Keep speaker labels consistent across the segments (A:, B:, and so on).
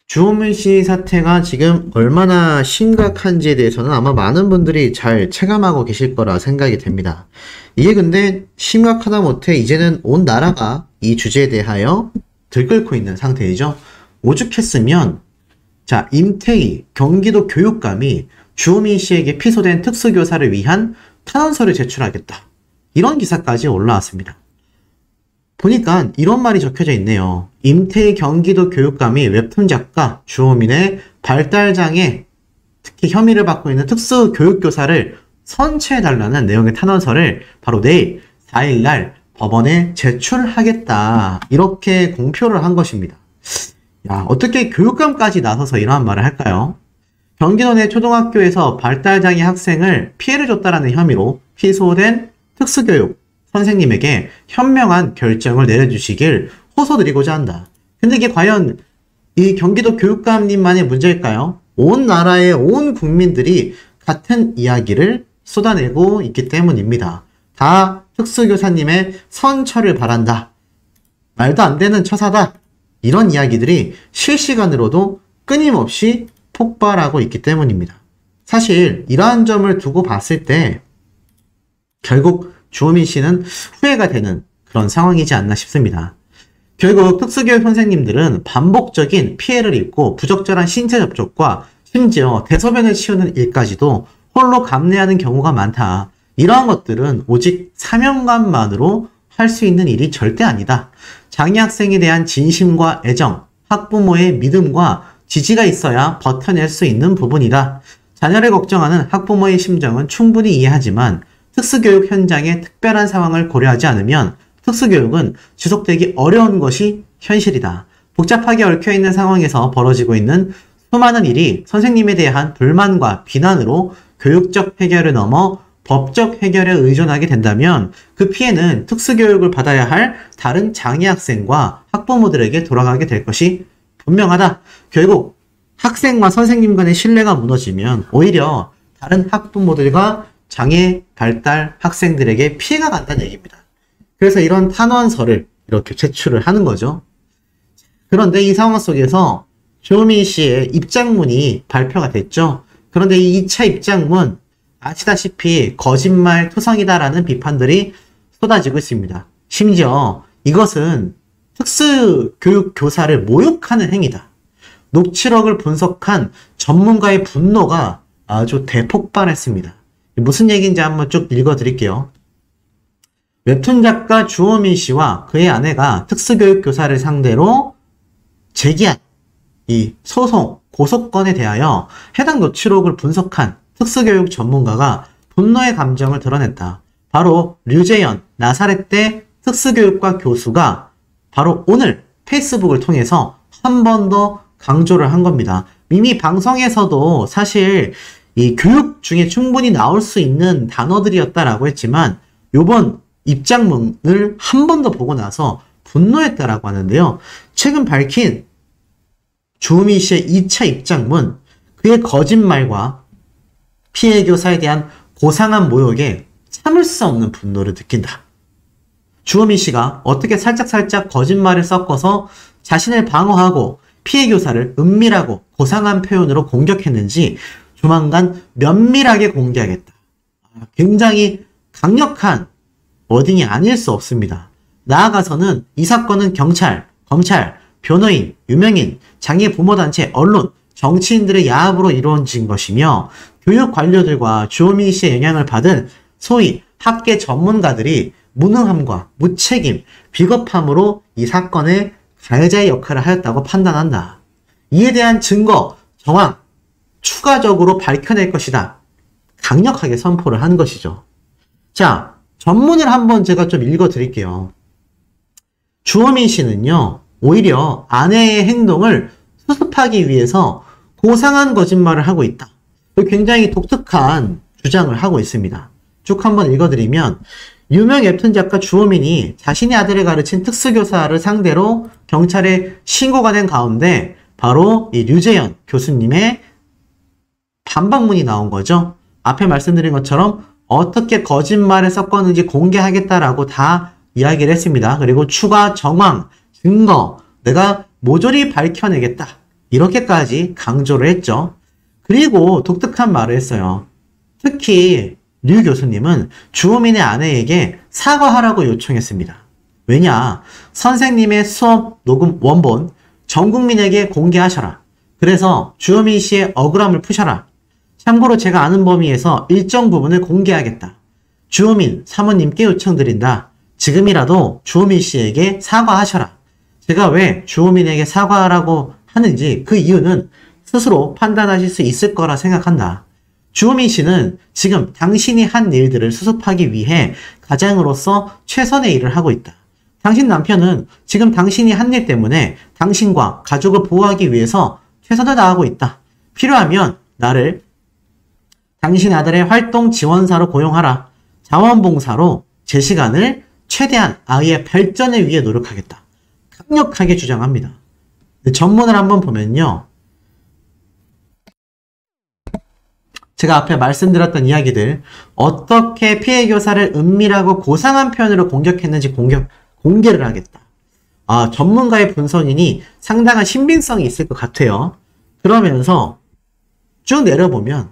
A: 주호민 씨 사태가 지금 얼마나 심각한지에 대해서는 아마 많은 분들이 잘 체감하고 계실 거라 생각이 됩니다. 이게 근데 심각하다 못해 이제는 온 나라가 이 주제에 대하여 들끓고 있는 상태이죠. 오죽했으면 자, 임태희 경기도 교육감이 주호민 씨에게 피소된 특수교사를 위한 탄원서를 제출하겠다. 이런 기사까지 올라왔습니다. 보니까 이런 말이 적혀져 있네요. 임태희 경기도 교육감이 웹툰 작가 주호민의 발달장애, 특히 혐의를 받고 있는 특수교육교사를 선처해달라는 내용의 탄원서를 바로 내일 4일날 법원에 제출하겠다. 이렇게 공표를 한 것입니다. 야, 어떻게 교육감까지 나서서 이러한 말을 할까요? 경기도 내 초등학교에서 발달장애 학생을 피해를 줬다라는 혐의로 피소된 특수교육 선생님에게 현명한 결정을 내려주시길 호소드리고자 한다. 근데 이게 과연 이 경기도 교육감님만의 문제일까요? 온 나라의 온 국민들이 같은 이야기를 쏟아내고 있기 때문입니다. 다 특수교사님의 선처를 바란다. 말도 안 되는 처사다. 이런 이야기들이 실시간으로도 끊임없이 폭발하고 있기 때문입니다. 사실 이러한 점을 두고 봤을 때 결국 주호민 씨는 후회가 되는 그런 상황이지 않나 싶습니다. 결국 특수교육 선생님들은 반복적인 피해를 입고 부적절한 신체 접촉과 심지어 대소변을 치우는 일까지도 홀로 감내하는 경우가 많다. 이러한 것들은 오직 사명감만으로 할 수 있는 일이 절대 아니다. 장애 학생에 대한 진심과 애정, 학부모의 믿음과 지지가 있어야 버텨낼 수 있는 부분이다. 자녀를 걱정하는 학부모의 심정은 충분히 이해하지만 특수교육 현장의 특별한 상황을 고려하지 않으면 특수교육은 지속되기 어려운 것이 현실이다. 복잡하게 얽혀있는 상황에서 벌어지고 있는 수많은 일이 선생님에 대한 불만과 비난으로 교육적 해결을 넘어 법적 해결에 의존하게 된다면 그 피해는 특수교육을 받아야 할 다른 장애 학생과 학부모들에게 돌아가게 될 것이 분명하다. 결국 학생과 선생님 간의 신뢰가 무너지면 오히려 다른 학부모들과 장애 발달 학생들에게 피해가 간다는 얘기입니다. 그래서 이런 탄원서를 이렇게 제출을 하는 거죠. 그런데 이 상황 속에서 주호민 씨의 입장문이 발표가 됐죠. 그런데 이 2차 입장문 아시다시피 거짓말 투성이다라는 비판들이 쏟아지고 있습니다. 심지어 이것은 특수교육교사를 모욕하는 행위다. 녹취록을 분석한 전문가의 분노가 아주 대폭발했습니다. 무슨 얘기인지 한번 쭉 읽어드릴게요. 웹툰 작가 주호민 씨와 그의 아내가 특수교육교사를 상대로 제기한 이 소송, 고소건에 대하여 해당 녹취록을 분석한 특수교육 전문가가 분노의 감정을 드러냈다. 바로 류재현 나사렛대 특수교육과 교수가 바로 오늘 페이스북을 통해서 한 번 더 강조를 한 겁니다. 이미 방송에서도 사실 이 교육 중에 충분히 나올 수 있는 단어들이었다라고 했지만 이번 입장문을 한 번 더 보고 나서 분노했다라고 하는데요. 최근 밝힌 주호민 씨의 2차 입장문, 그의 거짓말과 피해 교사에 대한 고상한 모욕에 참을 수 없는 분노를 느낀다. 주호민 씨가 어떻게 살짝살짝 거짓말을 섞어서 자신을 방어하고 피해 교사를 은밀하고 고상한 표현으로 공격했는지 조만간 면밀하게 공개하겠다. 굉장히 강력한 워딩이 아닐 수 없습니다. 나아가서는 이 사건은 경찰, 검찰, 변호인, 유명인, 장애 부모단체, 언론, 정치인들의 야합으로 이루어진 것이며 교육 관료들과 주호민 씨의 영향을 받은 소위 학계 전문가들이 무능함과 무책임, 비겁함으로 이 사건의 가해자의 역할을 하였다고 판단한다. 이에 대한 증거, 정황, 추가적으로 밝혀낼 것이다. 강력하게 선포를 한 것이죠. 자, 전문을 한번 제가 좀 읽어드릴게요. 주호민 씨는요, 오히려 아내의 행동을 수습하기 위해서 고상한 거짓말을 하고 있다. 굉장히 독특한 주장을 하고 있습니다. 쭉 한번 읽어드리면 유명 웹툰 작가 주호민이 자신의 아들을 가르친 특수교사를 상대로 경찰에 신고가 된 가운데 바로 이 류재현 교수님의 반박문이 나온 거죠. 앞에 말씀드린 것처럼 어떻게 거짓말을 섞었는지 공개하겠다라고 다 이야기를 했습니다. 그리고 추가 정황, 증거, 내가 모조리 밝혀내겠다. 이렇게까지 강조를 했죠. 그리고 독특한 말을 했어요. 특히 류 교수님은 주호민의 아내에게 사과하라고 요청했습니다. 왜냐? 선생님의 수업 녹음 원본 전 국민에게 공개하셔라. 그래서 주호민 씨의 억울함을 푸셔라. 참고로 제가 아는 범위에서 일정 부분을 공개하겠다. 주호민 사모님께 요청드린다. 지금이라도 주호민 씨에게 사과하셔라. 제가 왜 주호민에게 사과하라고 하는지 그 이유는 스스로 판단하실 수 있을 거라 생각한다. 주호민 씨는 지금 당신이 한 일들을 수습하기 위해 가장으로서 최선의 일을 하고 있다. 당신 남편은 지금 당신이 한 일 때문에 당신과 가족을 보호하기 위해서 최선을 다하고 있다. 필요하면 나를 당신 아들의 활동 지원사로 고용하라. 자원봉사로 제 시간을 최대한 아이의 발전을 위해 노력하겠다. 강력하게 주장합니다. 전문을 한번 보면요. 제가 앞에 말씀드렸던 이야기들, 어떻게 피해 교사를 은밀하고 고상한 표현으로 공격했는지 공개를 하겠다. 전문가의 분석이니 상당한 신빙성이 있을 것 같아요. 그러면서 쭉 내려보면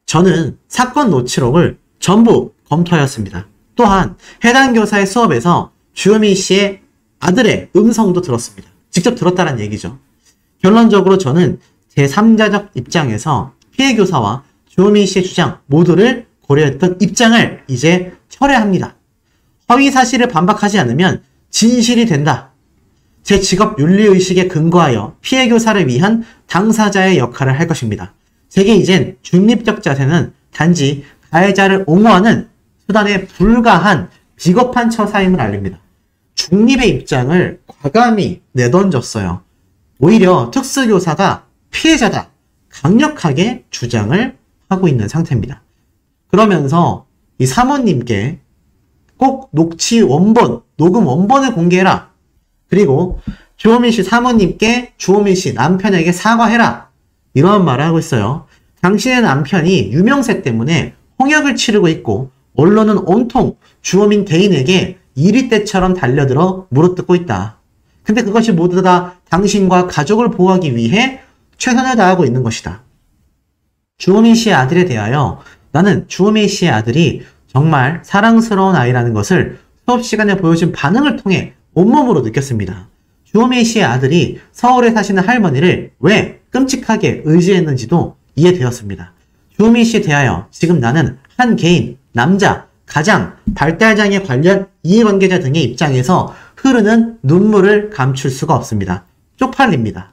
A: 저는 사건 녹취록을 전부 검토하였습니다. 또한 해당 교사의 수업에서 주호민 씨의 아들의 음성도 들었습니다. 직접 들었다는 얘기죠. 결론적으로 저는 제3자적 입장에서 피해 교사와 주호민 씨의 주장 모두를 고려했던 입장을 이제 철회합니다. 허위 사실을 반박하지 않으면 진실이 된다. 제 직업 윤리의식에 근거하여 피해 교사를 위한 당사자의 역할을 할 것입니다. 제게 이젠 중립적 자세는 단지 가해자를 옹호하는 수단에 불과한 비겁한 처사임을 알립니다. 중립의 입장을 과감히 내던졌어요. 오히려 특수교사가 피해자다. 강력하게 주장을 하고 있는 상태입니다. 그러면서 이 사모님께 꼭 녹음 원본을 공개해라. 그리고 주호민 씨 사모님께 주호민 씨 남편에게 사과해라. 이런 말을 하고 있어요. 당신의 남편이 유명세 때문에 홍역을 치르고 있고 언론은 온통 주호민 개인에게 이리떼처럼 달려들어 물어뜯고 있다. 근데 그것이 모두 다 당신과 가족을 보호하기 위해 최선을 다하고 있는 것이다. 주호민 씨의 아들에 대하여 나는 주호민 씨의 아들이 정말 사랑스러운 아이라는 것을 수업 시간에 보여준 반응을 통해 온몸으로 느꼈습니다. 주호민 씨의 아들이 서울에 사시는 할머니를 왜 끔찍하게 의지했는지도 이해되었습니다. 주호민 씨에 대하여 지금 나는 한 개인, 남자, 가장, 발달장애 관련 이해관계자 등의 입장에서 흐르는 눈물을 감출 수가 없습니다. 쪽팔립니다.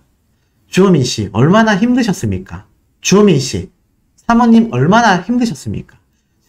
A: 주호민 씨 얼마나 힘드셨습니까? 주호민 씨, 사모님 얼마나 힘드셨습니까?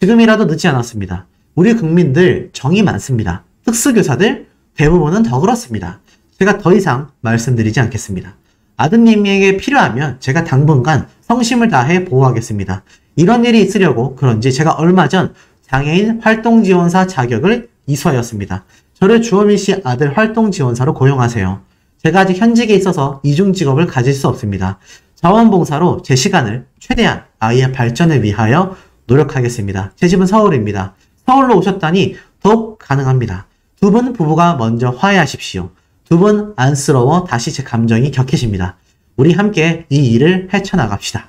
A: 지금이라도 늦지 않았습니다. 우리 국민들 정이 많습니다. 특수교사들 대부분은 더 그렇습니다. 제가 더 이상 말씀드리지 않겠습니다. 아드님에게 필요하면 제가 당분간 성심을 다해 보호하겠습니다. 이런 일이 있으려고 그런지 제가 얼마 전 장애인 활동지원사 자격을 이수하였습니다. 저를 주호민 씨 아들 활동지원사로 고용하세요. 제가 아직 현직에 있어서 이중직업을 가질 수 없습니다. 자원봉사로 제 시간을 최대한 아이의 발전을 위하여 노력하겠습니다. 제 집은 서울입니다. 서울로 오셨다니 더욱 가능합니다. 두 분 부부가 먼저 화해하십시오. 두 분 안쓰러워 다시 제 감정이 격해집니다. 우리 함께 이 일을 헤쳐나갑시다.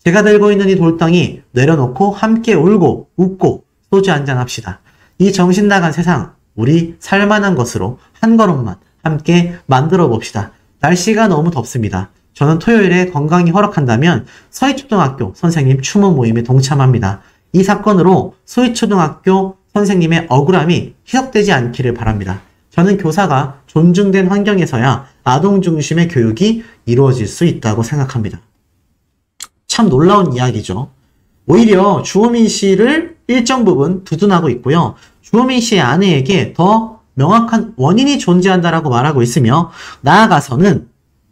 A: 제가 들고 있는 이 돌덩이 내려놓고 함께 울고 웃고 소주 한잔 합시다. 이 정신 나간 세상 우리 살만한 것으로 한 걸음만 함께 만들어 봅시다. 날씨가 너무 덥습니다. 저는 토요일에 건강이 허락한다면 서희초등학교 선생님 추모 모임에 동참합니다. 이 사건으로 서희초등학교 선생님의 억울함이 희석되지 않기를 바랍니다. 저는 교사가 존중된 환경에서야 아동 중심의 교육이 이루어질 수 있다고 생각합니다. 참 놀라운 이야기죠. 오히려 주호민 씨를 일정 부분 두둔하고 있고요. 주호민 씨의 아내에게 더 명확한 원인이 존재한다라고 말하고 있으며 나아가서는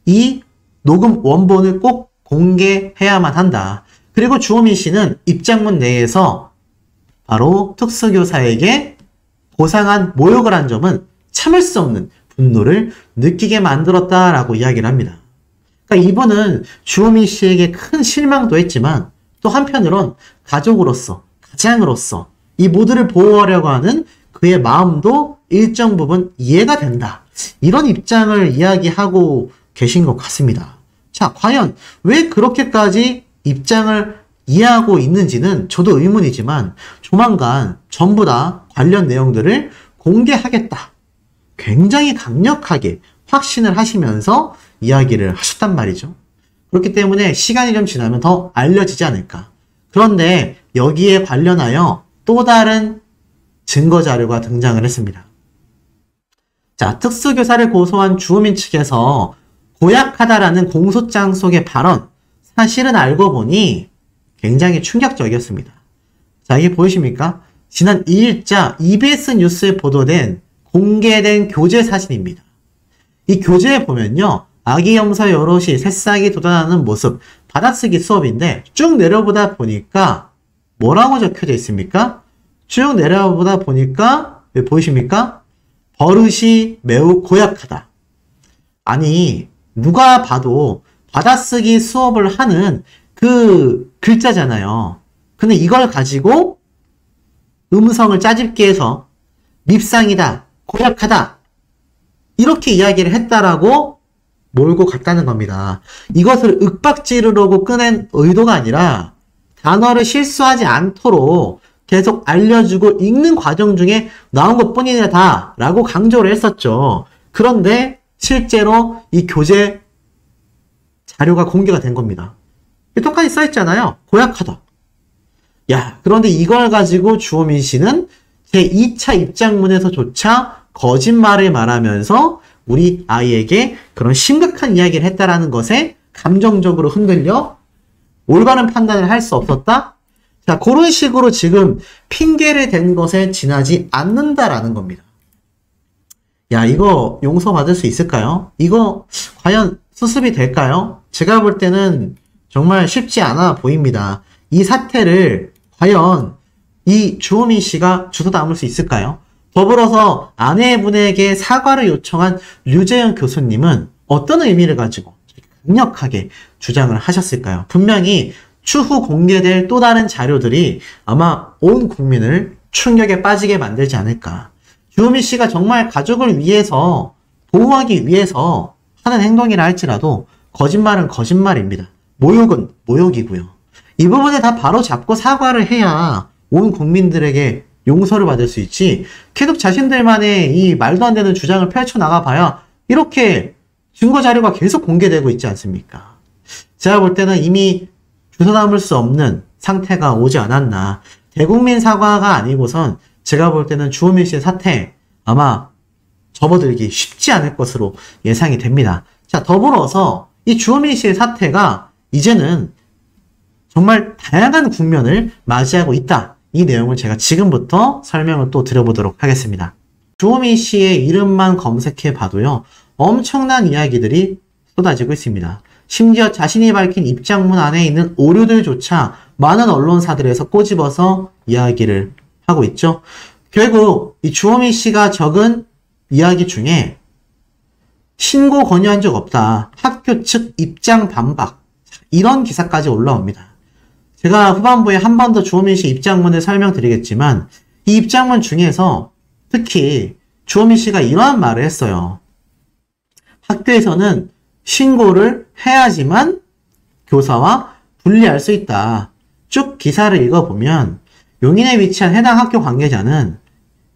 A: 이 녹음 원본을 꼭 공개해야만 한다. 그리고 주호민 씨는 입장문 내에서 바로 특수교사에게 고상한 모욕을 한 점은 참을 수 없는 분노를 느끼게 만들었다라고 이야기를 합니다. 그러니까 이분은 주호민 씨에게 큰 실망도 했지만 또 한편으론 가족으로서, 가장으로서 이 모두를 보호하려고 하는 그의 마음도 일정 부분 이해가 된다. 이런 입장을 이야기하고 계신 것 같습니다. 자, 과연 왜 그렇게까지 입장을 이해하고 있는지는 저도 의문이지만 조만간 전부 다 관련 내용들을 공개하겠다. 굉장히 강력하게 확신을 하시면서 이야기를 하셨단 말이죠. 그렇기 때문에 시간이 좀 지나면 더 알려지지 않을까. 그런데 여기에 관련하여 또 다른 증거 자료가 등장을 했습니다. 자, 특수교사를 고소한 주호민 측에서 고약하다라는 공소장 속의 발언, 사실은 알고 보니 굉장히 충격적이었습니다. 자, 이게 보이십니까? 지난 2일자 EBS 뉴스에 보도된 공개된 교재 사진입니다. 이 교재에 보면요, 아기 염소 여럿이 새싹이 돋아나는 모습, 받아쓰기 수업인데 쭉 내려보다 보니까 뭐라고 적혀져 있습니까? 쭉 내려보다 보니까 왜 보이십니까? 버릇이 매우 고약하다. 아니, 누가 봐도 받아쓰기 수업을 하는 그 글자잖아요. 근데 이걸 가지고 음성을 짜집기 해서 밉상이다, 고약하다, 이렇게 이야기를 했다라고 몰고 갔다는 겁니다. 이것을 윽박지르려고 꺼낸 의도가 아니라 단어를 실수하지 않도록 계속 알려주고 읽는 과정 중에 나온 것 뿐이다 라고 강조를 했었죠. 그런데 실제로 이 교재 자료가 공개가 된 겁니다. 똑같이 써있잖아요. 고약하다. 야, 그런데 이걸 가지고 주호민 씨는 제2차 입장문에서조차 거짓말을 말하면서 우리 아이에게 그런 심각한 이야기를 했다라는 것에 감정적으로 흔들려 올바른 판단을 할 수 없었다? 자, 그런 식으로 지금 핑계를 댄 것에 지나지 않는다라는 겁니다. 야, 이거 용서받을 수 있을까요? 이거 과연 수습이 될까요? 제가 볼 때는 정말 쉽지 않아 보입니다. 이 사태를 과연 이 주호민 씨가 주워 담을 수 있을까요? 더불어서 아내분에게 사과를 요청한 류재현 교수님은 어떤 의미를 가지고 강력하게 주장을 하셨을까요? 분명히 추후 공개될 또 다른 자료들이 아마 온 국민을 충격에 빠지게 만들지 않을까. 주호민 씨가 정말 가족을 위해서, 보호하기 위해서 하는 행동이라 할지라도 거짓말은 거짓말입니다. 모욕은 모욕이고요. 이 부분에 다 바로 잡고 사과를 해야 온 국민들에게 용서를 받을 수 있지, 계속 자신들만의 이 말도 안 되는 주장을 펼쳐나가 봐야 이렇게 증거 자료가 계속 공개되고 있지 않습니까? 제가 볼 때는 이미 주워 담을 수 없는 상태가 오지 않았나. 대국민 사과가 아니고선 제가 볼 때는 주호민 씨의 사태 아마 접어들기 쉽지 않을 것으로 예상이 됩니다. 자, 더불어서 이 주호민 씨의 사태가 이제는 정말 다양한 국면을 맞이하고 있다. 이 내용을 제가 지금부터 설명을 또 드려보도록 하겠습니다. 주호민 씨의 이름만 검색해 봐도요, 엄청난 이야기들이 쏟아지고 있습니다. 심지어 자신이 밝힌 입장문 안에 있는 오류들조차 많은 언론사들에서 꼬집어서 이야기를 하고 있죠. 결국 이 주호민 씨가 적은 이야기 중에 신고 권유한 적 없다, 학교 측 입장 반박, 이런 기사까지 올라옵니다. 제가 후반부에 한 번 더 주호민 씨 입장문을 설명드리겠지만, 이 입장문 중에서 특히 주호민 씨가 이러한 말을 했어요. 학교에서는 신고를 해야지만 교사와 분리할 수 있다. 쭉 기사를 읽어보면 용인에 위치한 해당 학교 관계자는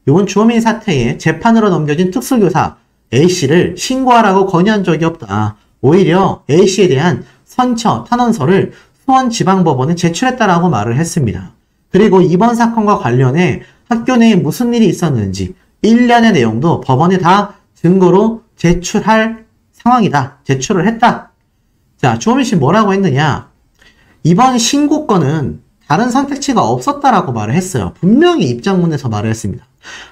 A: 이번 주호민 사태에 재판으로 넘겨진 특수교사 A씨를 신고하라고 건의한 적이 없다. 오히려 A씨에 대한 선처, 탄원서를 수원지방법원에 제출했다라고 말을 했습니다. 그리고 이번 사건과 관련해 학교 내에 무슨 일이 있었는지 일련의 내용도 법원에 다 증거로 제출할 상황이다. 제출을 했다. 자, 주호민 씨 뭐라고 했느냐? 이번 신고건은 다른 선택지가 없었다라고 말을 했어요. 분명히 입장문에서 말을 했습니다.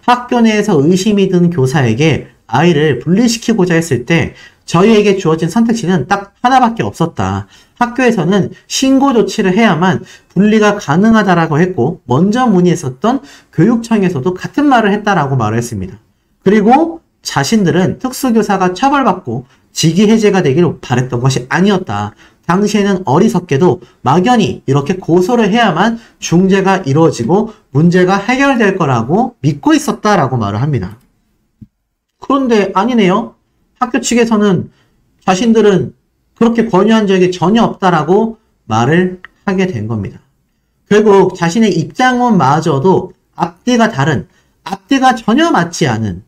A: 학교 내에서 의심이 든 교사에게 아이를 분리시키고자 했을 때 저희에게 주어진 선택지는 딱 하나밖에 없었다. 학교에서는 신고 조치를 해야만 분리가 가능하다라고 했고, 먼저 문의했었던 교육청에서도 같은 말을 했다라고 말을 했습니다. 그리고 자신들은 특수교사가 처벌받고 직위 해제가 되기를 바랬던 것이 아니었다. 당시에는 어리석게도 막연히 이렇게 고소를 해야만 중재가 이루어지고 문제가 해결될 거라고 믿고 있었다라고 말을 합니다. 그런데 아니네요. 학교 측에서는 자신들은 그렇게 권유한 적이 전혀 없다라고 말을 하게 된 겁니다. 결국 자신의 입장문마저도 앞뒤가 다른, 앞뒤가 전혀 맞지 않은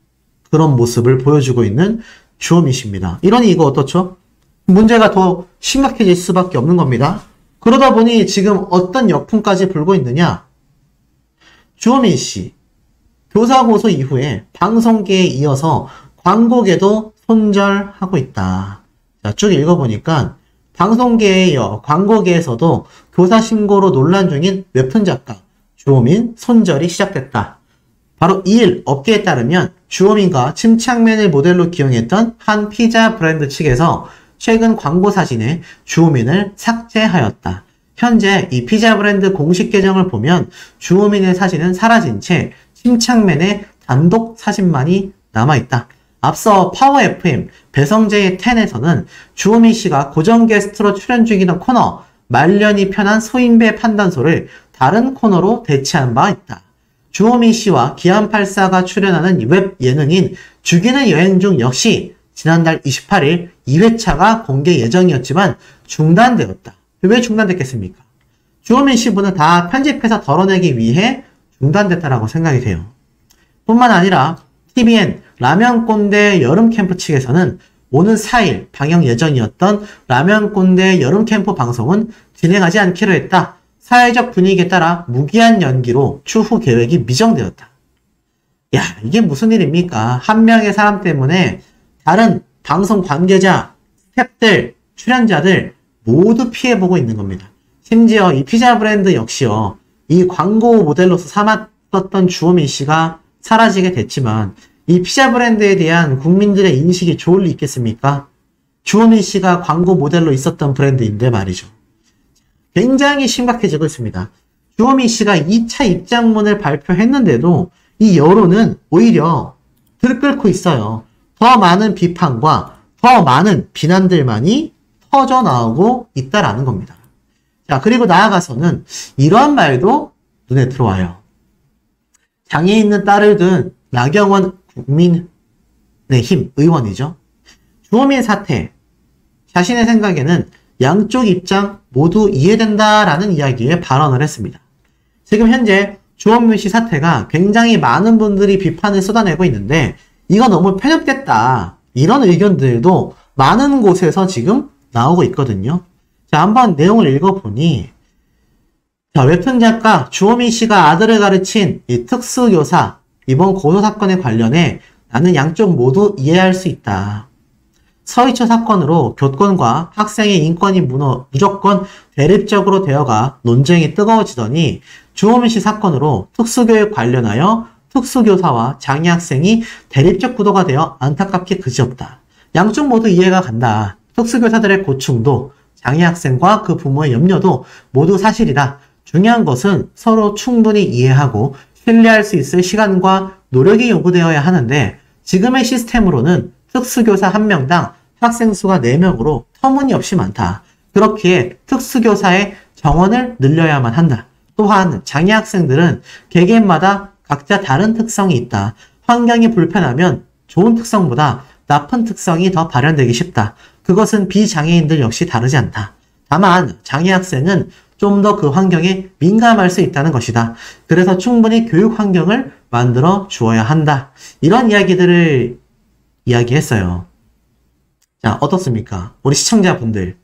A: 그런 모습을 보여주고 있는 주호민 씨입니다. 이러니 이거 어떻죠? 문제가 더 심각해질 수밖에 없는 겁니다. 그러다 보니 지금 어떤 역풍까지 불고 있느냐? 주호민 씨, 교사 고소 이후에 방송계에 이어서 광고계도 손절하고 있다. 자, 쭉 읽어보니까 방송계에 이어 광고계에서도 교사 신고로 논란 중인 웹툰 작가 주호민 손절이 시작됐다. 바로 2일 업계에 따르면 주호민과 침착맨을 모델로 기용했던 한 피자 브랜드 측에서 최근 광고 사진에 주호민을 삭제하였다. 현재 이 피자 브랜드 공식 계정을 보면 주호민의 사진은 사라진 채 침착맨의 단독 사진만이 남아있다. 앞서 파워 FM 배성재의 10에서는 주호민 씨가 고정 게스트로 출연 중이던 코너 말년이 편한 소인배 판단소를 다른 코너로 대체한 바 있다. 주호민 씨와 기안84가 출연하는 웹 예능인 죽이는 여행 중 역시 지난달 28일 2회차가 공개 예정이었지만 중단되었다. 왜 중단됐겠습니까? 주호민 씨 분은 다 편집해서 덜어내기 위해 중단됐다라고 생각이 돼요. 뿐만 아니라 TVN 라면 꼰대 여름 캠프 측에서는 오는 4일 방영 예정이었던 라면 꼰대 여름 캠프 방송은 진행하지 않기로 했다. 사회적 분위기에 따라 무기한 연기로 추후 계획이 미정되었다. 야, 이게 무슨 일입니까? 한 명의 사람 때문에 다른 방송 관계자, 스태프들, 출연자들 모두 피해보고 있는 겁니다. 심지어 이 피자 브랜드 역시요. 이 광고 모델로서 삼았었던 주호민 씨가 사라지게 됐지만 이 피자 브랜드에 대한 국민들의 인식이 좋을 리 있겠습니까? 주호민 씨가 광고 모델로 있었던 브랜드인데 말이죠. 굉장히 심각해지고 있습니다. 주호민 씨가 2차 입장문을 발표했는데도 이 여론은 오히려 들끓고 있어요. 더 많은 비판과 더 많은 비난들만이 터져나오고 있다라는 겁니다. 자, 그리고 나아가서는 이러한 말도 눈에 들어와요. 장애 있는 딸을 둔 나경원 국민의힘 의원이죠. 주호민 사태, 자신의 생각에는 양쪽 입장 모두 이해된다라는 이야기에 발언을 했습니다. 지금 현재 주호민 씨 사태가 굉장히 많은 분들이 비판을 쏟아내고 있는데 이거 너무 편협됐다. 이런 의견들도 많은 곳에서 지금 나오고 있거든요. 자, 한번 내용을 읽어보니 자, 웹툰 작가 주호민 씨가 아들을 가르친 이 특수교사 이번 고소사건에 관련해 나는 양쪽 모두 이해할 수 있다. 서희초 사건으로 교권과 학생의 인권이 무조건 대립적으로 되어가 논쟁이 뜨거워지더니 주호민 씨 사건으로 특수교육 관련하여 특수교사와 장애 학생이 대립적 구도가 되어 안타깝게 그지없다. 양쪽 모두 이해가 간다. 특수교사들의 고충도 장애 학생과 그 부모의 염려도 모두 사실이다. 중요한 것은 서로 충분히 이해하고 신뢰할 수 있을 시간과 노력이 요구되어야 하는데 지금의 시스템으로는 특수교사 1명당 학생 수가 4명으로 터무니없이 많다. 그렇기에 특수교사의 정원을 늘려야만 한다. 또한 장애 학생들은 개개인마다 각자 다른 특성이 있다. 환경이 불편하면 좋은 특성보다 나쁜 특성이 더 발현되기 쉽다. 그것은 비장애인들 역시 다르지 않다. 다만 장애 학생은 좀 더 그 환경에 민감할 수 있다는 것이다. 그래서 충분히 교육 환경을 만들어 주어야 한다. 이런 이야기들을 이야기했어요. 자, 어떻습니까? 우리 시청자분들.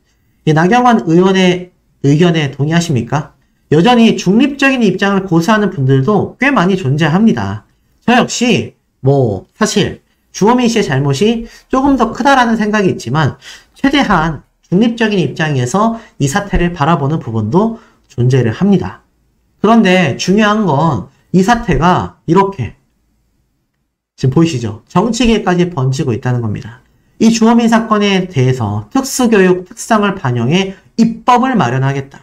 A: 이 나경원 의원의 의견에 동의하십니까? 여전히 중립적인 입장을 고수하는 분들도 꽤 많이 존재합니다. 저 역시 사실 주호민 씨의 잘못이 조금 더 크다라는 생각이 있지만 최대한 중립적인 입장에서 이 사태를 바라보는 부분도 존재를 합니다. 그런데 중요한 건 이 사태가 이렇게 지금 보이시죠? 정치계까지 번지고 있다는 겁니다. 이 주호민 사건에 대해서 특수교육 특성을 반영해 입법을 마련하겠다.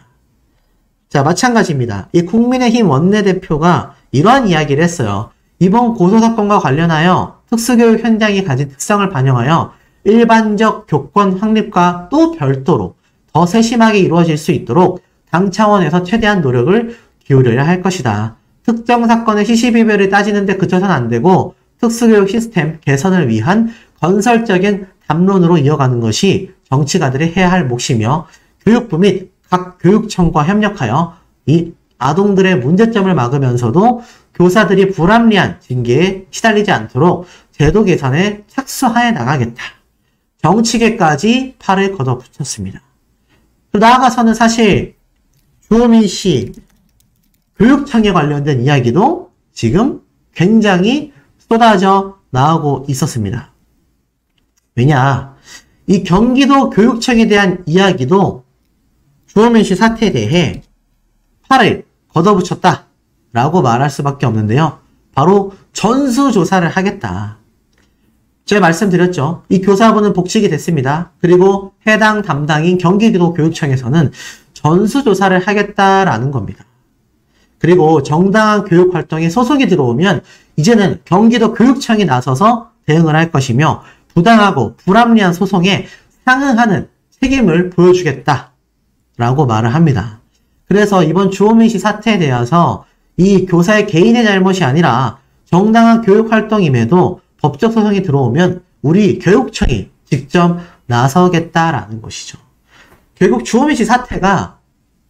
A: 자, 마찬가지입니다. 이 국민의힘 원내대표가 이러한 이야기를 했어요. 이번 고소사건과 관련하여 특수교육 현장이 가진 특성을 반영하여 일반적 교권 확립과 또 별도로 더 세심하게 이루어질 수 있도록 당 차원에서 최대한 노력을 기울여야 할 것이다. 특정 사건의 시시비비를 따지는데 그쳐선 안 되고 특수교육 시스템 개선을 위한 건설적인 담론으로 이어가는 것이 정치가들이 해야 할 몫이며 교육부 및 각 교육청과 협력하여 이 아동들의 문제점을 막으면서도 교사들이 불합리한 징계에 시달리지 않도록 제도 개선에 착수하여 나가겠다. 정치계까지 팔을 걷어붙였습니다. 나아가서는 사실 주호민 씨 교육청에 관련된 이야기도 지금 굉장히 쏟아져 나오고 있었습니다. 왜냐? 이 경기도 교육청에 대한 이야기도 주호민 씨 사태에 대해 팔을 걷어붙였다 라고 말할 수밖에 없는데요. 바로 전수조사를 하겠다. 제가 말씀드렸죠. 이 교사분은 복직이 됐습니다. 그리고 해당 담당인 경기도 교육청에서는 전수조사를 하겠다라는 겁니다. 그리고 정당한 교육활동에 소속이 들어오면 이제는 경기도 교육청이 나서서 대응을 할 것이며 부당하고 불합리한 소송에 상응하는 책임을 보여주겠다라고 말을 합니다. 그래서 이번 주호민 씨 사태에 대해서 이 교사의 개인의 잘못이 아니라 정당한 교육활동임에도 법적 소송이 들어오면 우리 교육청이 직접 나서겠다라는 것이죠. 결국 주호민 씨 사태가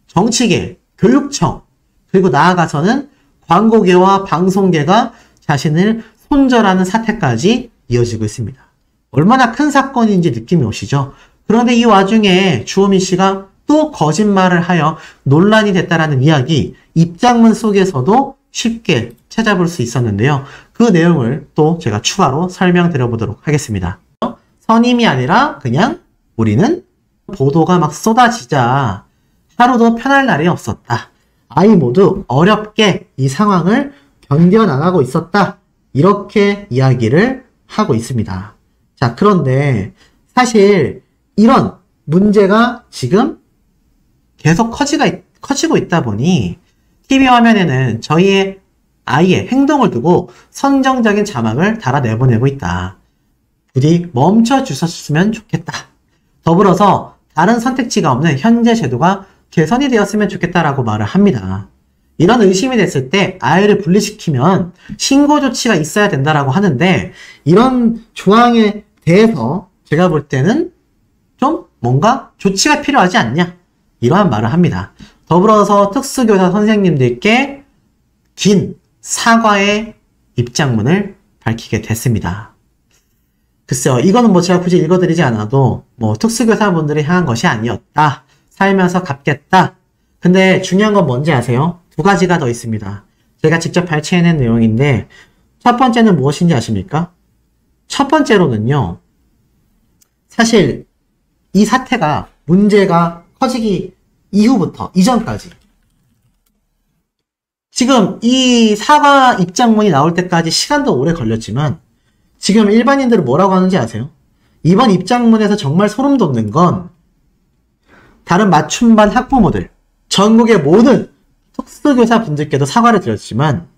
A: 정치계, 교육청, 그리고 나아가서는 광고계와 방송계가 자신을 손절하는 사태까지 이어지고 있습니다. 얼마나 큰 사건인지 느낌이 오시죠? 그런데 이 와중에 주호민 씨가 또 거짓말을 하여 논란이 됐다라는 이야기, 입장문 속에서도 쉽게 찾아볼 수 있었는데요. 그 내용을 또 제가 추가로 설명드려 보도록 하겠습니다. 선임이 아니라 그냥 우리는 보도가 막 쏟아지자 하루도 편할 날이 없었다. 아이 모두 어렵게 이 상황을 견뎌나가고 있었다. 이렇게 이야기를 하고 있습니다. 자, 그런데 사실 이런 문제가 지금 계속 커지고 있다 보니 TV 화면에는 저희의 아이의 행동을 두고 선정적인 자막을 달아 내보내고 있다. 부디 멈춰 주셨으면 좋겠다. 더불어서 다른 선택지가 없는 현재 제도가 개선이 되었으면 좋겠다라고 말을 합니다. 이런 의심이 됐을 때 아이를 분리시키면 신고 조치가 있어야 된다라고 하는데 이런 조항에 대해서 제가 볼 때는 좀 뭔가 조치가 필요하지 않냐 이러한 말을 합니다. 더불어서 특수교사 선생님들께 긴 사과의 입장문을 밝히게 됐습니다. 글쎄요, 이거는 뭐 제가 굳이 읽어드리지 않아도 뭐 특수교사분들이 향한 것이 아니었다. 살면서 갚겠다. 근데 중요한 건 뭔지 아세요? 두 가지가 더 있습니다. 제가 직접 발췌해낸 내용인데 첫 번째는 무엇인지 아십니까? 첫 번째로는요. 사실 이 사태가 문제가 커지기 이후부터 이전까지 지금 이 사과 입장문이 나올 때까지 시간도 오래 걸렸지만 지금 일반인들은 뭐라고 하는지 아세요? 이번 입장문에서 정말 소름 돋는 건 다른 맞춤반 학부모들, 전국의 모든 특수교사 분들께도 사과를 드렸지만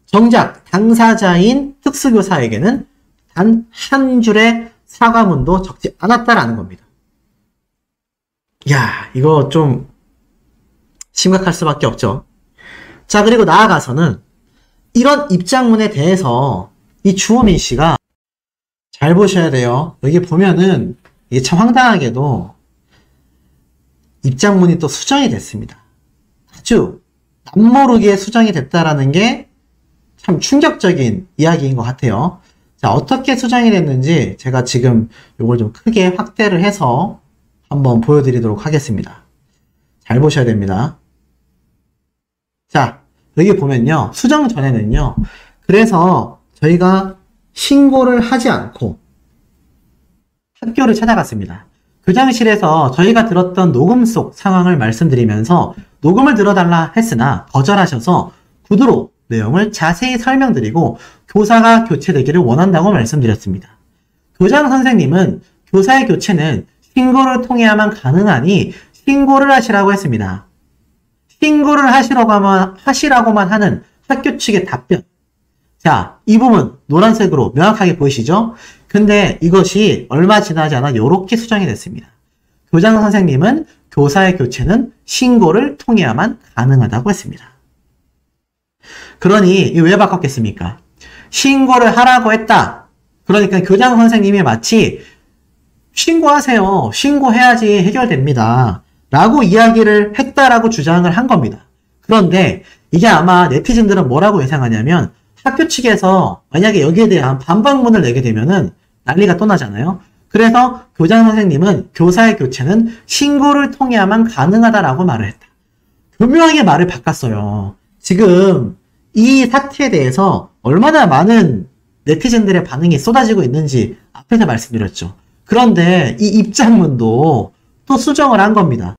A: 정작 당사자인 특수교사에게는 단 한 줄의 사과문도 적지 않았다라는 겁니다. 이야, 이거 좀 심각할 수밖에 없죠. 자, 그리고 나아가서는 이런 입장문에 대해서 이 주호민 씨가 잘 보셔야 돼요. 여기 보면은 이게 참 황당하게도 입장문이 또 수정이 됐습니다. 아주 남모르게 수정이 됐다라는 게 참 충격적인 이야기인 것 같아요. 자, 어떻게 수정이 됐는지 제가 지금 이걸 좀 크게 확대를 해서 한번 보여드리도록 하겠습니다. 잘 보셔야 됩니다. 자, 여기 보면요. 수정 전에는요. 그래서 저희가 신고를 하지 않고 학교를 찾아갔습니다. 교장실에서 저희가 들었던 녹음 속 상황을 말씀드리면서 녹음을 들어달라 했으나 거절하셔서 구두로 내용을 자세히 설명드리고 교사가 교체되기를 원한다고 말씀드렸습니다. 교장 선생님은 교사의 교체는 신고를 통해야만 가능하니 신고를 하시라고 했습니다. 신고를 하시라고만 하는 학교 측의 답변. 자, 이 부분 노란색으로 명확하게 보이시죠? 근데 이것이 얼마 지나지 않아 이렇게 수정이 됐습니다. 교장 선생님은 교사의 교체는 신고를 통해야만 가능하다고 했습니다. 그러니 왜 바꿨겠습니까? 신고를 하라고 했다. 그러니까 교장 선생님이 마치 신고하세요. 신고해야지 해결됩니다. 라고 이야기를 했다라고 주장을 한 겁니다. 그런데 이게 아마 네티즌들은 뭐라고 예상하냐면 학교 측에서 만약에 여기에 대한 반박문을 내게 되면은 난리가 또 나잖아요. 그래서 교장 선생님은 교사의 교체는 신고를 통해야만 가능하다라고 말을 했다. 교묘하게 말을 바꿨어요. 지금 이 사태에 대해서 얼마나 많은 네티즌들의 반응이 쏟아지고 있는지 앞에서 말씀드렸죠. 그런데 이 입장문도 또 수정을 한 겁니다.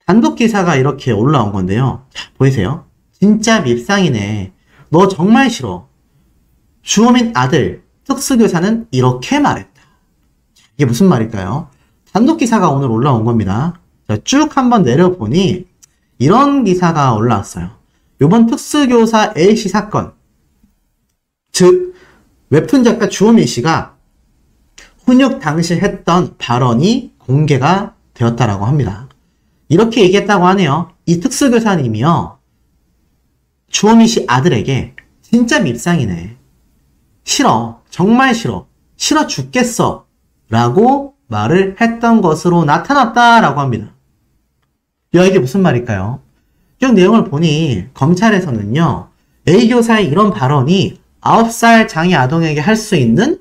A: 단독 기사가 이렇게 올라온 건데요. 자, 보이세요? 진짜 밉상이네. 너 정말 싫어. 주호민 아들 특수교사는 이렇게 말했다. 이게 무슨 말일까요? 단독 기사가 오늘 올라온 겁니다. 자, 쭉 한번 내려보니 이런 기사가 올라왔어요. 이번 특수교사 A씨 사건, 즉 웹툰 작가 주호민 씨가 훈육 당시 했던 발언이 공개가 되었다라고 합니다. 이렇게 얘기했다고 하네요. 이 특수교사님이요, 주호민 씨 아들에게 진짜 밉상이네. 싫어. 정말 싫어. 싫어 죽겠어. 라고 말을 했던 것으로 나타났다라고 합니다. 야, 이게 무슨 말일까요? 쭉 내용을 보니 검찰에서는요, A 교사의 이런 발언이 9살 장애 아동에게 할 수 있는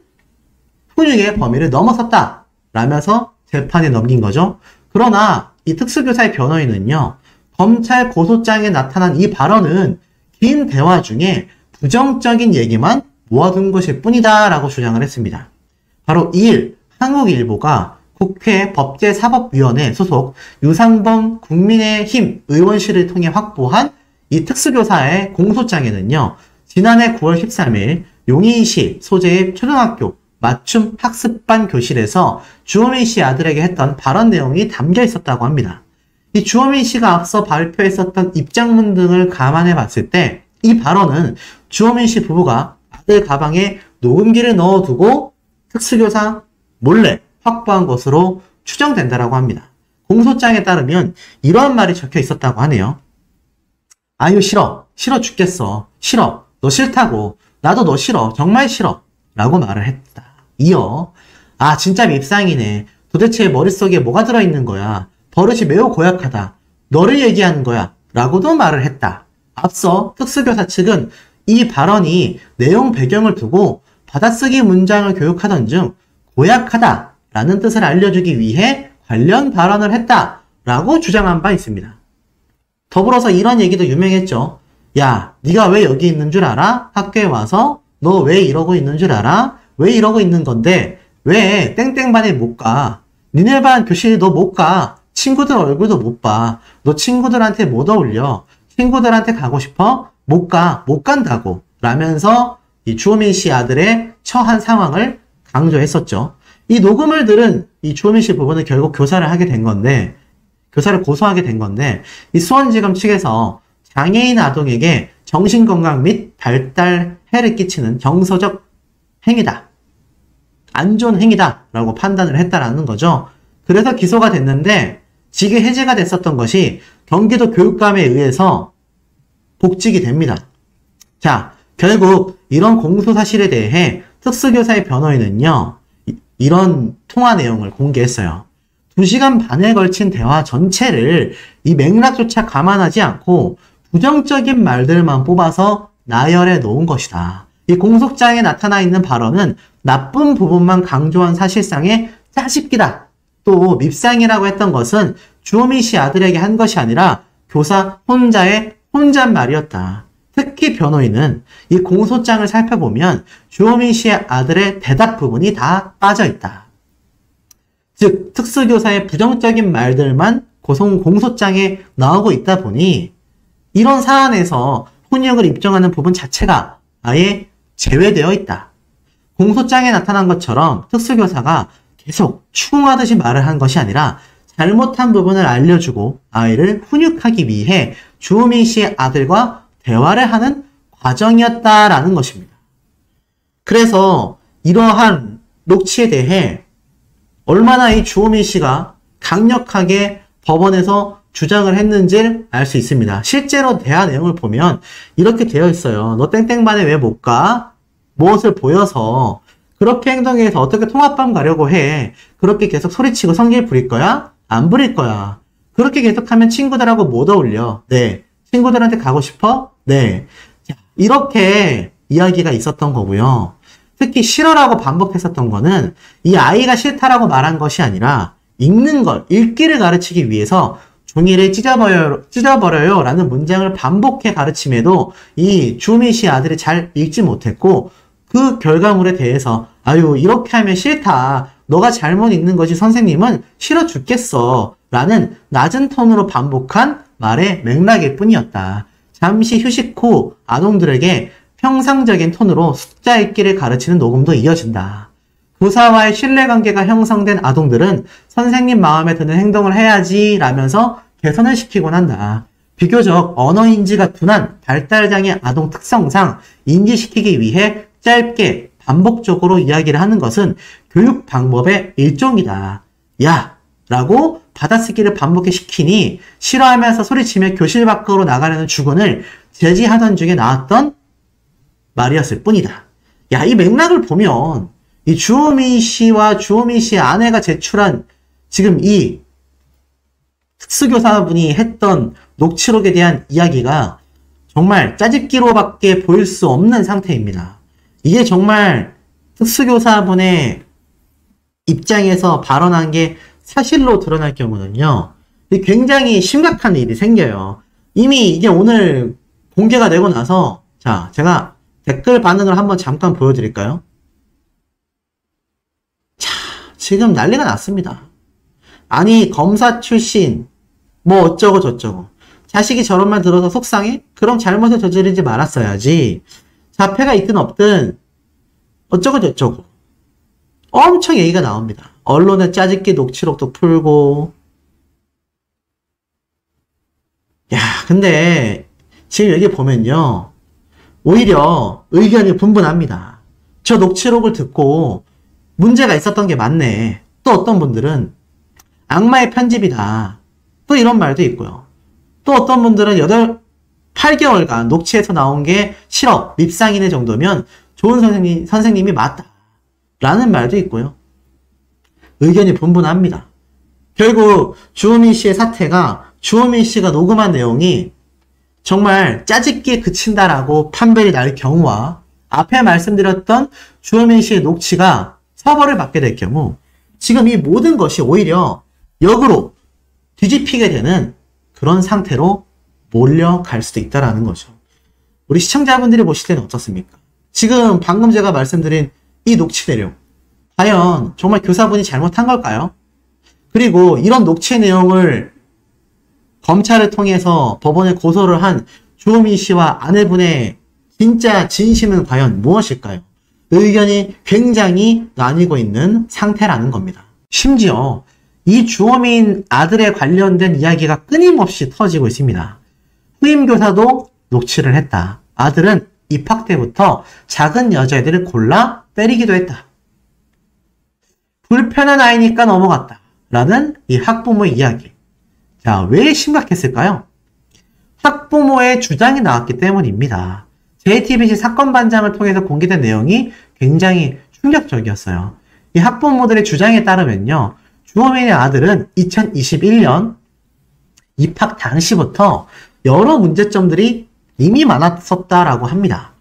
A: 훈육의 범위를 넘어섰다 라면서 재판에 넘긴 거죠. 그러나 이 특수교사의 변호인은요, 검찰 고소장에 나타난 이 발언은 긴 대화 중에 부정적인 얘기만 모아둔 것일 뿐이다 라고 주장을 했습니다. 바로 2일 한국일보가 국회 법제사법위원회 소속 유상범 국민의힘 의원실을 통해 확보한 이 특수교사의 공소장에는요, 지난해 9월 13일 용인시 소재의 초등학교 맞춤 학습반 교실에서 주호민 씨 아들에게 했던 발언 내용이 담겨 있었다고 합니다. 이 주호민 씨가 앞서 발표했었던 입장문 등을 감안해 봤을 때 이 발언은 주호민 씨 부부가 아들 가방에 녹음기를 넣어두고 특수교사 몰래 확보한 것으로 추정된다라고 합니다. 공소장에 따르면 이러한 말이 적혀 있었다고 하네요. 아유 싫어. 싫어 죽겠어. 싫어. 너 싫다고. 나도 너 싫어. 정말 싫어. 라고 말을 했다. 이어 아 진짜 밉상이네. 도대체 머릿속에 뭐가 들어있는 거야. 버릇이 매우 고약하다. 너를 얘기하는 거야. 라고도 말을 했다. 앞서 특수교사 측은 이 발언이 내용 배경을 두고 받아쓰기 문장을 교육하던 중 고약하다 라는 뜻을 알려주기 위해 관련 발언을 했다 라고 주장한 바 있습니다. 더불어서 이런 얘기도 유명했죠. 야, 네가 왜 여기 있는 줄 알아? 학교에 와서 너 왜 이러고 있는 줄 알아? 왜 이러고 있는 건데 왜 땡땡반에 못 가? 니네 반 교실 너 못 가. 친구들 얼굴도 못 봐. 너 친구들한테 못 어울려. 친구들한테 가고 싶어? 못 가. 못 간다고. 라면서 이 주호민 씨 아들의 처한 상황을 강조했었죠. 이 녹음을 들은 이 주호민 씨 부부는 결국 교사를 하게 된 건데, 교사를 고소하게 된 건데, 이 수원지검 측에서 장애인 아동에게 정신건강 및 발달해를 끼치는 정서적 행위다. 안 좋은 행위다. 라고 판단을 했다라는 거죠. 그래서 기소가 됐는데, 직위 해제가 됐었던 것이 경기도 교육감에 의해서 복직이 됩니다. 자, 결국 이런 공소 사실에 대해 특수교사의 변호인은요, 이런 통화 내용을 공개했어요. 2시간 반에 걸친 대화 전체를 이 맥락조차 감안하지 않고 부정적인 말들만 뽑아서 나열해 놓은 것이다. 이 공소장에 나타나 있는 발언은 나쁜 부분만 강조한 사실상의 짜깁기다. 또 밉상이라고 했던 것은 주호민 씨 아들에게 한 것이 아니라 교사 혼자의 혼잣말이었다. 특히 변호인은 이 공소장을 살펴보면 주호민 씨의 아들의 대답 부분이 다 빠져있다. 즉 특수교사의 부정적인 말들만 공소장에 나오고 있다 보니 이런 사안에서 훈육을 입증하는 부분 자체가 아예 제외되어 있다. 공소장에 나타난 것처럼 특수교사가 계속 추궁하듯이 말을 한 것이 아니라 잘못한 부분을 알려주고 아이를 훈육하기 위해 주호민 씨의 아들과 대화를 하는 과정이었다라는 것입니다. 그래서 이러한 녹취에 대해 얼마나 이 주호민 씨가 강력하게 법원에서 주장을 했는지를 알 수 있습니다. 실제로 대화 내용을 보면 이렇게 되어 있어요. 너 땡땡반에 왜 못 가? 무엇을 보여서 그렇게 행동해서 어떻게 통합감 가려고 해? 그렇게 계속 소리치고 성질 부릴 거야? 안 부릴 거야. 그렇게 계속하면 친구들하고 못 어울려. 네. 친구들한테 가고 싶어? 네. 자, 이렇게 이야기가 있었던 거고요. 특히 싫어라고 반복했었던 거는 이 아이가 싫다라고 말한 것이 아니라 읽는 걸, 읽기를 가르치기 위해서 종이를 찢어버려요 라는 문장을 반복해 가르침에도 이 주호민 씨 아들이 잘 읽지 못했고 그 결과물에 대해서 아유 이렇게 하면 싫다. 너가 잘못 읽는 것이 선생님은 싫어 죽겠어. 라는 낮은 톤으로 반복한 말의 맥락일 뿐이었다. 잠시 휴식 후 아동들에게 평상적인 톤으로 숫자 읽기를 가르치는 녹음도 이어진다. 교사와의 신뢰관계가 형성된 아동들은 선생님 마음에 드는 행동을 해야지 라면서 개선을 시키곤 한다. 비교적 언어인지가 둔한 발달장애 아동 특성상 인지시키기 위해 짧게 반복적으로 이야기를 하는 것은 교육 방법의 일종이다. 야! 라고 받아쓰기를 반복해 시키니 싫어하면서 소리치며 교실 밖으로 나가려는 주군을 제지하던 중에 나왔던 말이었을 뿐이다. 야, 이 맥락을 보면 이 주호민 씨와 주호민 씨의 아내가 제출한 지금 이 특수교사분이 했던 녹취록에 대한 이야기가 정말 짜집기로밖에 보일 수 없는 상태입니다. 이게 정말 특수교사분의 입장에서 발언한 게 사실로 드러날 경우는요. 굉장히 심각한 일이 생겨요. 이미 이게 오늘 공개가 되고 나서 자, 제가 댓글 반응을 한번 잠깐 보여드릴까요? 자, 지금 난리가 났습니다. 아니, 검사 출신, 뭐 어쩌고 저쩌고. 자식이 저런 말 들어서 속상해? 그럼 잘못을 저지르지 말았어야지. 자폐가 있든 없든 어쩌고 저쩌고. 엄청 얘기가 나옵니다. 언론에 짜집기 녹취록도 풀고. 야, 근데 지금 여기 보면요. 오히려 의견이 분분합니다. 저 녹취록을 듣고 문제가 있었던 게 맞네. 또 어떤 분들은 악마의 편집이다. 또 이런 말도 있고요. 또 어떤 분들은 8개월간 녹취에서 나온 게 싫어. 밉상이네 정도면 좋은 선생님이 맞다. 라는 말도 있고요. 의견이 분분합니다. 결국 주호민 씨의 사태가 주호민 씨가 녹음한 내용이 정말 짜집기에 그친다라고 판별이 날 경우와 앞에 말씀드렸던 주호민 씨의 녹취가 처벌을 받게 될 경우 지금 이 모든 것이 오히려 역으로 뒤집히게 되는 그런 상태로 몰려갈 수도 있다는 거죠. 우리 시청자분들이 보실 때는 어떻습니까? 지금 방금 제가 말씀드린 이 녹취 내용 과연 정말 교사분이 잘못한 걸까요? 그리고 이런 녹취 내용을 검찰을 통해서 법원에 고소를 한 주호민 씨와 아내분의 진짜 진심은 과연 무엇일까요? 의견이 굉장히 나뉘고 있는 상태라는 겁니다. 심지어 이 주호민 아들에 관련된 이야기가 끊임없이 터지고 있습니다. 후임교사도 녹취를 했다. 아들은 입학 때부터 작은 여자애들을 골라 때리기도 했다. 불편한 아이니까 넘어갔다. 라는 이 학부모의 이야기. 자, 왜 심각했을까요? 학부모의 주장이 나왔기 때문입니다. JTBC 사건 반장을 통해서 공개된 내용이 굉장히 충격적이었어요. 이 학부모들의 주장에 따르면요. 주호민의 아들은 2021년 입학 당시부터 여러 문제점들이 이미 많았었다라고 합니다.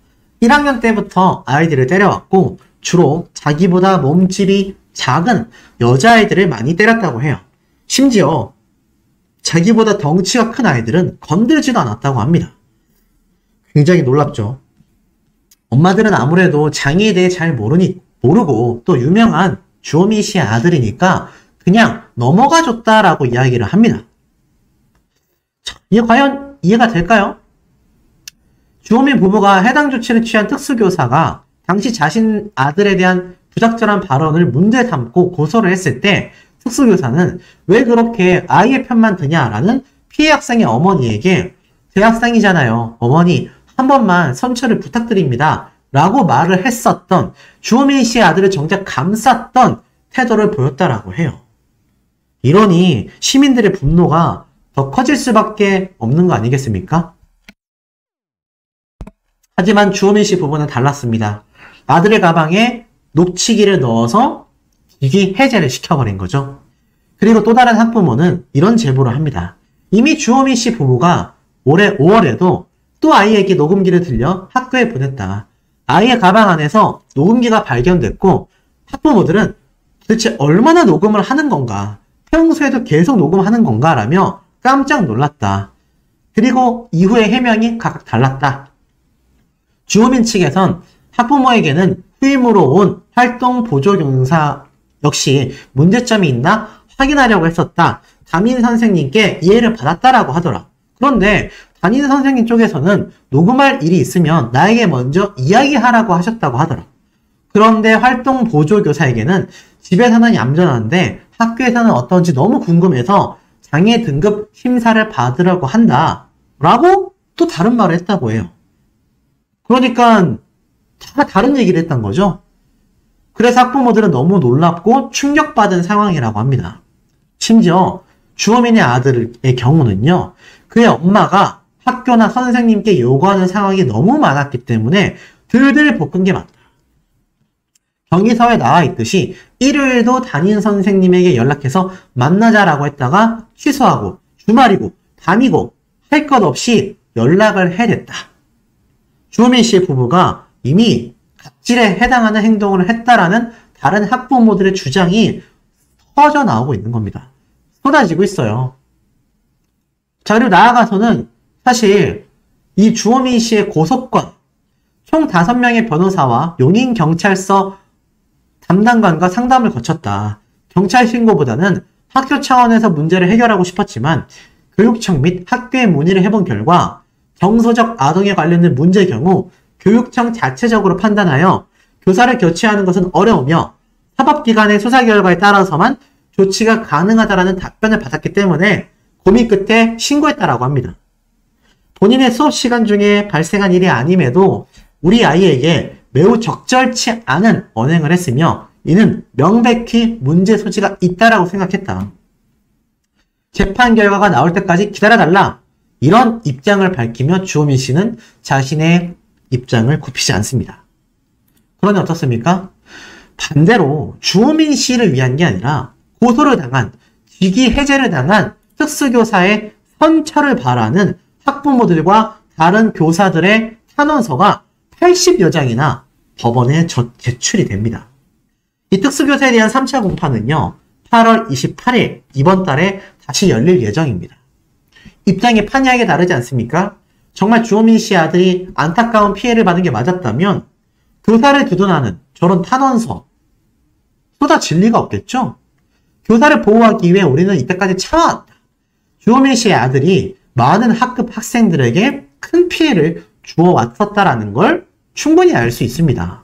A: 1학년 때부터 아이들을 때려왔고 주로 자기보다 몸집이 작은 여자아이들을 많이 때렸다고 해요. 심지어 자기보다 덩치가 큰 아이들은 건들지도 않았다고 합니다. 굉장히 놀랍죠. 엄마들은 아무래도 장애에 대해 잘 모르고 또 유명한 주호민 씨의 아들이니까 그냥 넘어가줬다라고 이야기를 합니다. 이게 과연 이해가 될까요? 주호민 부부가 해당 조치를 취한 특수교사가 당시 자신 아들에 대한 부적절한 발언을 문제 삼고 고소를 했을 때 특수교사는 왜 그렇게 아이의 편만 드냐라는 피해 학생의 어머니에게 제 학생이잖아요. 어머니 한 번만 선처를 부탁드립니다. 라고 말을 했었던 주호민 씨의 아들을 정작 감쌌던 태도를 보였다라고 해요. 이러니 시민들의 분노가 더 커질 수밖에 없는 거 아니겠습니까? 하지만 주호민 씨 부부는 달랐습니다. 아들의 가방에 녹취기를 넣어서 기기 해제를 시켜버린 거죠. 그리고 또 다른 학부모는 이런 제보를 합니다. 이미 주호민 씨 부부가 올해 5월에도 또 아이에게 녹음기를 들려 학교에 보냈다. 아이의 가방 안에서 녹음기가 발견됐고 학부모들은 도대체 얼마나 녹음을 하는 건가, 평소에도 계속 녹음하는 건가 라며 깜짝 놀랐다. 그리고 이후의 해명이 각각 달랐다. 주호민 측에선 학부모에게는 후임으로 온 활동보조교사 역시 문제점이 있나 확인하려고 했었다. 담임 선생님께 이해를 받았다라고 하더라. 그런데 담임 선생님 쪽에서는 녹음할 일이 있으면 나에게 먼저 이야기하라고 하셨다고 하더라. 그런데 활동보조교사에게는 집에서는 얌전한데 학교에서는 어떤지 너무 궁금해서 장애 등급 심사를 받으라고 한다 라고 또 다른 말을 했다고 해요. 그러니까 다 다른 얘기를 했던 거죠. 그래서 학부모들은 너무 놀랍고 충격받은 상황이라고 합니다. 심지어 주호민의 아들의 경우는요, 그의 엄마가 학교나 선생님께 요구하는 상황이 너무 많았기 때문에 들들 볶은 게 맞다. 경위서에 나와 있듯이 일요일도 담임 선생님에게 연락해서 만나자라고 했다가 취소하고 주말이고 밤이고 할 것 없이 연락을 해댔다. 주호민 씨의 부부가 이미 갑질에 해당하는 행동을 했다라는 다른 학부모들의 주장이 터져 나오고 있는 겁니다. 쏟아지고 있어요. 자, 그리고 나아가서는 사실 이 주호민 씨의 고소권, 총 5명의 변호사와 용인경찰서 담당관과 상담을 거쳤다. 경찰 신고보다는 학교 차원에서 문제를 해결하고 싶었지만 교육청 및 학교에 문의를 해본 결과 정서적 아동에 관련된 문제의 경우 교육청 자체적으로 판단하여 교사를 교체하는 것은 어려우며 사법기관의 수사 결과에 따라서만 조치가 가능하다라는 답변을 받았기 때문에 고민 끝에 신고했다라고 합니다. 본인의 수업 시간 중에 발생한 일이 아님에도 우리 아이에게 매우 적절치 않은 언행을 했으며 이는 명백히 문제 소지가 있다라고 생각했다. 재판 결과가 나올 때까지 기다려달라. 이런 입장을 밝히며 주호민 씨는 자신의 입장을 굽히지 않습니다. 그러니 어떻습니까? 반대로 주호민 씨를 위한 게 아니라 고소를 당한, 직위 해제를 당한 특수교사의 선처를 바라는 학부모들과 다른 교사들의 탄원서가 80여 장이나 법원에 제출이 됩니다. 이 특수교사에 대한 3차 공판은요, 8월 28일 이번 달에 다시 열릴 예정입니다. 입장이 판이하게 다르지 않습니까? 정말 주호민 씨 아들이 안타까운 피해를 받은 게 맞았다면 교사를 두둔하는 저런 탄원서 쏟아질 리가 없겠죠? 교사를 보호하기 위해 우리는 이때까지 참아왔다. 주호민 씨의 아들이 많은 학급 학생들에게 큰 피해를 주어왔었다라는 걸 충분히 알 수 있습니다.